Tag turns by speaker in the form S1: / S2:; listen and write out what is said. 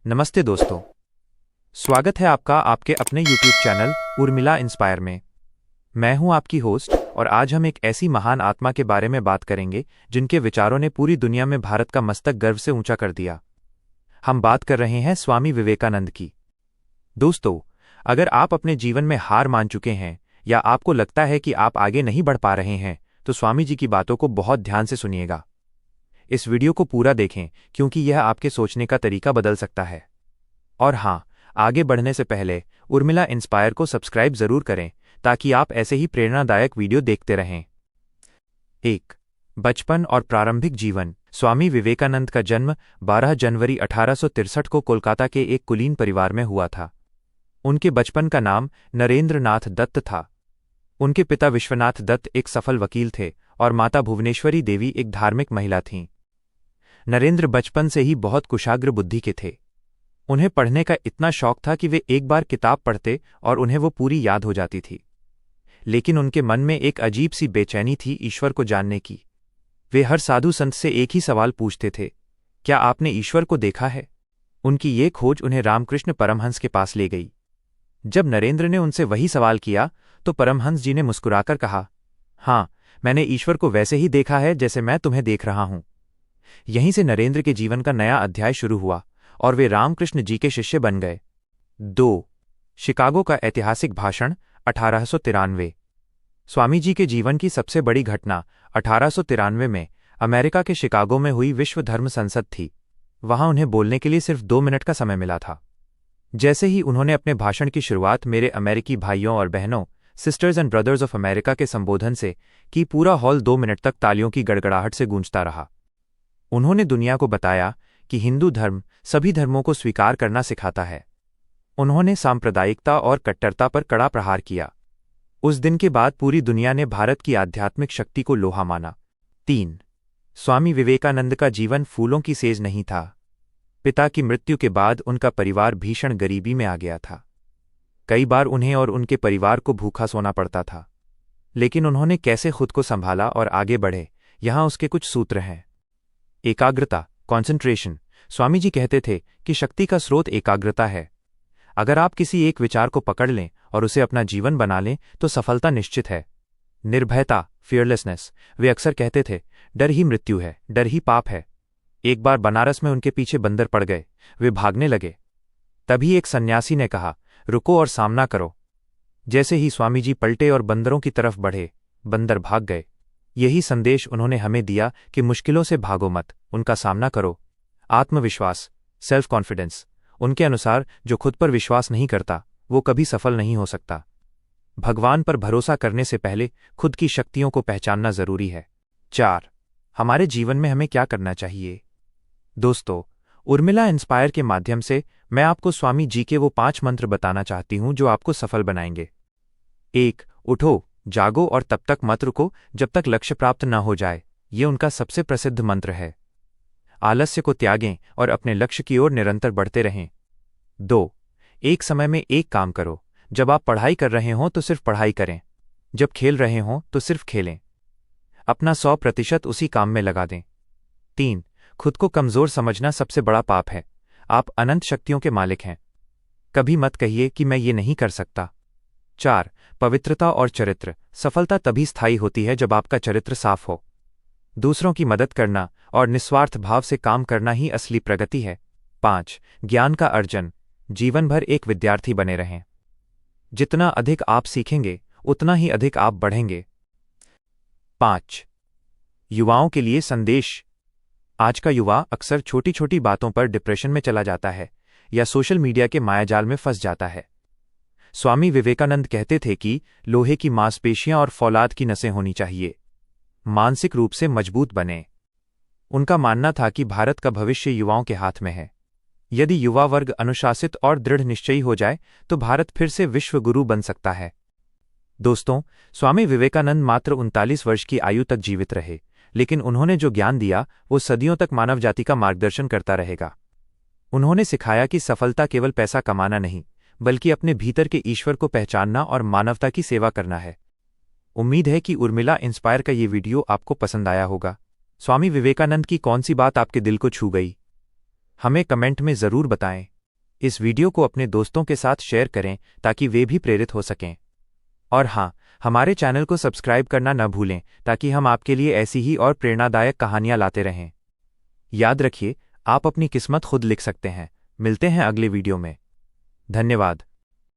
S1: नमस्ते दोस्तों। स्वागत है आपका आपके अपने YouTube चैनल उर्मिला इंस्पायर में। मैं हूं आपकी होस्ट और आज हम एक ऐसी महान आत्मा के बारे में बात करेंगे जिनके विचारों ने पूरी दुनिया में भारत का मस्तक गर्व से ऊंचा कर दिया। हम बात कर रहे हैं स्वामी विवेकानंद की। दोस्तों, अगर आप अपने जीवन में हार मान चुके हैं या आपको लगता है कि आप आगे नहीं बढ़ पा रहे हैं तो स्वामी जी की बातों को बहुत ध्यान से सुनिएगा। इस वीडियो को पूरा देखें क्योंकि यह आपके सोचने का तरीका बदल सकता है। और हाँ, आगे बढ़ने से पहले उर्मिला इंस्पायर को सब्सक्राइब जरूर करें ताकि आप ऐसे ही प्रेरणादायक वीडियो देखते रहें। 1. बचपन और प्रारंभिक जीवन। स्वामी विवेकानंद का जन्म 12 जनवरी 1863 को कोलकाता के एक कुलीन परिवार में हुआ था। उनके बचपन का नाम नरेंद्र नाथ दत्त था। उनके पिता विश्वनाथ दत्त एक सफल वकील थे और माता भुवनेश्वरी देवी एक धार्मिक महिला थीं। नरेंद्र बचपन से ही बहुत कुशाग्र बुद्धि के थे। उन्हें पढ़ने का इतना शौक था कि वे एक बार किताब पढ़ते और उन्हें वो पूरी याद हो जाती थी। लेकिन उनके मन में एक अजीब सी बेचैनी थी ईश्वर को जानने की। वे हर साधु संत से एक ही सवाल पूछते थे, क्या आपने ईश्वर को देखा है? उनकी ये खोज उन्हें रामकृष्ण परमहंस के पास ले गई। जब नरेंद्र ने उनसे वही सवाल किया तो परमहंस जी ने मुस्कुराकर कहा, हाँ, मैंने ईश्वर को वैसे ही देखा है जैसे मैं तुम्हें देख रहा हूं। यहीं से नरेंद्र के जीवन का नया अध्याय शुरू हुआ और वे रामकृष्ण जी के शिष्य बन गए। 2. शिकागो का ऐतिहासिक भाषण 1893। स्वामी जी के जीवन की सबसे बड़ी घटना 1893 में अमेरिका के शिकागो में हुई विश्व धर्म संसद थी। वहां उन्हें बोलने के लिए सिर्फ 2 मिनट का समय मिला था। जैसे ही उन्होंने अपने भाषण की शुरुआत मेरे अमेरिकी भाइयों और बहनों, sisters and brothers of America के संबोधन से की, पूरा हॉल 2 मिनट तक तालियों की गड़गड़ाहट से गूंजता रहा। उन्होंने दुनिया को बताया कि हिंदू धर्म सभी धर्मों को स्वीकार करना सिखाता है। उन्होंने सांप्रदायिकता और कट्टरता पर कड़ा प्रहार किया। उस दिन के बाद पूरी दुनिया ने भारत की आध्यात्मिक शक्ति को लोहा माना। 3. स्वामी विवेकानंद का जीवन फूलों की सेज नहीं था। पिता की मृत्यु के बाद उनका परिवार भीषण गरीबी में आ गया था। कई बार उन्हें और उनके परिवार को भूखा सोना पड़ता था। लेकिन उन्होंने कैसे खुद को संभाला और आगे बढ़े, यहां उसके कुछ सूत्र हैं। एकाग्रता, कॉन्सेंट्रेशन। स्वामी जी कहते थे कि शक्ति का स्रोत एकाग्रता है। अगर आप किसी एक विचार को पकड़ लें और उसे अपना जीवन बना लें तो सफलता निश्चित है। निर्भयता, फियरलेसनेस। वे अक्सर कहते थे, डर ही मृत्यु है, डर ही पाप है। एक बार बनारस में उनके पीछे बंदर पड़ गए। वे भागने लगे। तभी एक सन्यासी ने कहा, रुको और सामना करो। जैसे ही स्वामी जी पलटे और बंदरों की तरफ बढ़े, बंदर भाग गए। यही संदेश उन्होंने हमें दिया कि मुश्किलों से भागो मत, उनका सामना करो। आत्मविश्वास, सेल्फ कॉन्फिडेंस। उनके अनुसार जो खुद पर विश्वास नहीं करता वो कभी सफल नहीं हो सकता। भगवान पर भरोसा करने से पहले खुद की शक्तियों को पहचानना जरूरी है। 4. हमारे जीवन में हमें क्या करना चाहिए? दोस्तों, उर्मिला इंस्पायर के माध्यम से मैं आपको स्वामी जी के वो 5 मंत्र बताना चाहती हूं जो आपको सफल बनाएंगे। 1. उठो, जागो और तब तक मत रुको जब तक लक्ष्य प्राप्त न हो जाए। ये उनका सबसे प्रसिद्ध मंत्र है। आलस्य को त्यागें और अपने लक्ष्य की ओर निरंतर बढ़ते रहें। 2. एक समय में एक काम करो। जब आप पढ़ाई कर रहे हों तो सिर्फ पढ़ाई करें। जब खेल रहे हों तो सिर्फ खेलें। अपना 100% उसी काम में लगा दें। 3. खुद को कमजोर समझना सबसे बड़ा पाप है। आप अनंत शक्तियों के मालिक हैं। कभी मत कहिए कि मैं ये नहीं कर सकता। 4. पवित्रता और चरित्र। सफलता तभी स्थायी होती है जब आपका चरित्र साफ हो। दूसरों की मदद करना और निस्वार्थ भाव से काम करना ही असली प्रगति है। 5. ज्ञान का अर्जन। जीवन भर एक विद्यार्थी बने रहें। जितना अधिक आप सीखेंगे उतना ही अधिक आप बढ़ेंगे। 5. युवाओं के लिए संदेश। आज का युवा अक्सर छोटी छोटी बातों पर डिप्रेशन में चला जाता है या सोशल मीडिया के मायाजाल में फंस जाता है। स्वामी विवेकानंद कहते थे कि लोहे की मांसपेशियां और फौलाद की नसें होनी चाहिए। मानसिक रूप से मजबूत बने। उनका मानना था कि भारत का भविष्य युवाओं के हाथ में है। यदि युवा वर्ग अनुशासित और दृढ़ निश्चयी हो जाए तो भारत फिर से विश्व गुरु बन सकता है। दोस्तों, स्वामी विवेकानंद मात्र 39 वर्ष की आयु तक जीवित रहे, लेकिन उन्होंने जो ज्ञान दिया वो सदियों तक मानव जाति का मार्गदर्शन करता रहेगा। उन्होंने सिखाया कि सफलता केवल पैसा कमाना नहीं, बल्कि अपने भीतर के ईश्वर को पहचानना और मानवता की सेवा करना है। उम्मीद है कि उर्मिला इंस्पायर का ये वीडियो आपको पसंद आया होगा। स्वामी विवेकानंद की कौन सी बात आपके दिल को छू गई? हमें कमेंट में ज़रूर बताएं। इस वीडियो को अपने दोस्तों के साथ शेयर करें ताकि वे भी प्रेरित हो सकें। और हाँ, हमारे चैनल को सब्सक्राइब करना न भूलें ताकि हम आपके लिए ऐसी ही और प्रेरणादायक कहानियाँ लाते रहें। याद रखिए, आप अपनी किस्मत खुद लिख सकते हैं। मिलते हैं अगले वीडियो में। धन्यवाद।